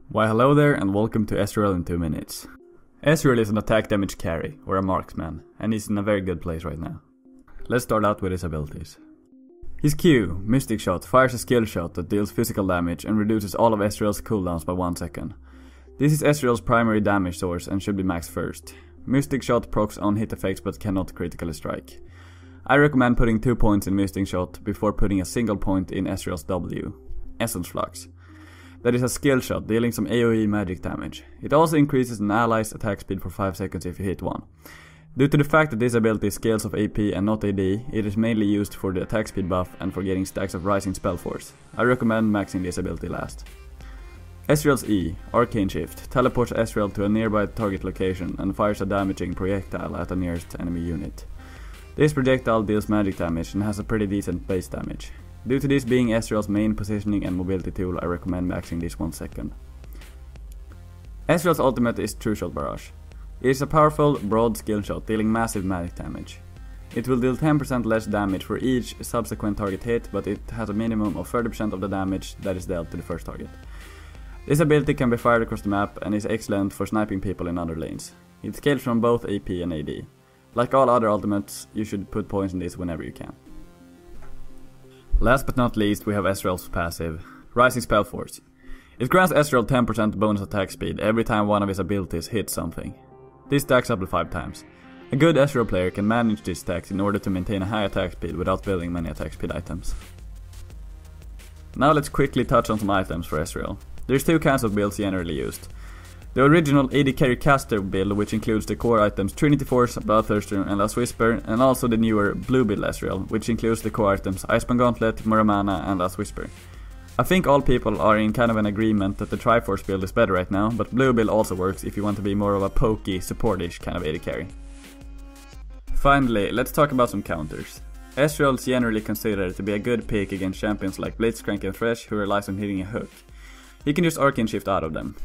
Why hello there and welcome to Ezreal in 2 minutes. Ezreal is an attack damage carry, or a marksman, and he's in a very good place right now. Let's start out with his abilities. His Q, Mystic Shot, fires a skill shot that deals physical damage and reduces all of Ezreal's cooldowns by 1 second. This is Ezreal's primary damage source and should be maxed first. Mystic Shot procs on hit effects but cannot critically strike. I recommend putting 2 points in Mystic Shot before putting a single point in Ezreal's W, Essence Flux. That is a skill shot, dealing some AoE magic damage. It also increases an ally's attack speed for 5 seconds if you hit one. Due to the fact that this ability scales of AP and not AD, it is mainly used for the attack speed buff and for getting stacks of rising spell force. I recommend maxing this ability last. Ezreal's E, Arcane Shift, teleports Ezreal to a nearby target location and fires a damaging projectile at the nearest enemy unit. This projectile deals magic damage and has a pretty decent base damage. Due to this being Ezreal's main positioning and mobility tool, I recommend maxing this 1 second. Ezreal's ultimate is True Shot Barrage. It is a powerful, broad skill shot dealing massive magic damage. It will deal 10% less damage for each subsequent target hit, but it has a minimum of 30% of the damage that is dealt to the first target. This ability can be fired across the map and is excellent for sniping people in other lanes. It scales from both AP and AD. Like all other ultimates, you should put points in this whenever you can. Last but not least, we have Ezreal's passive, Rising Spell Force. It grants Ezreal 10% bonus attack speed every time one of his abilities hits something. This stacks up to 5 times. A good Ezreal player can manage these stacks in order to maintain a high attack speed without building many attack speed items. Now let's quickly touch on some items for Ezreal. There's 2 kinds of builds generally used. The original AD Carry Caster build, which includes the core items Trinity Force, Bloodthirster and Last Whisper, and also the newer Blue build Ezreal, which includes the core items Iceborne Gauntlet, Muramana and Last Whisper. I think all people are in kind of an agreement that the Triforce build is better right now, but Blue build also works if you want to be more of a pokey, supportish kind of AD carry. Finally, let's talk about some counters. Ezreal is generally considered to be a good pick against champions like Blitzcrank and Thresh who relies on hitting a hook. You can use Arcane Shift out of them.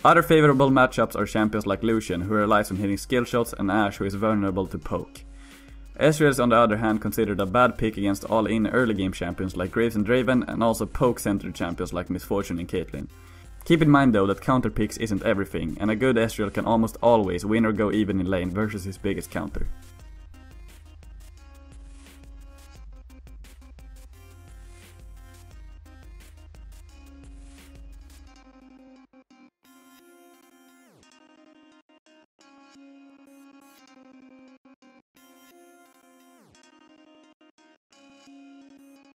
Other favorable matchups are champions like Lucian, who relies on hitting skill shots, and Ashe, who is vulnerable to poke. Ezreal is on the other hand considered a bad pick against all-in early game champions like Graves and Draven, and also poke-centered champions like Misfortune and Caitlyn. Keep in mind though that counter picks isn't everything, and a good Ezreal can almost always win or go even in lane versus his biggest counter.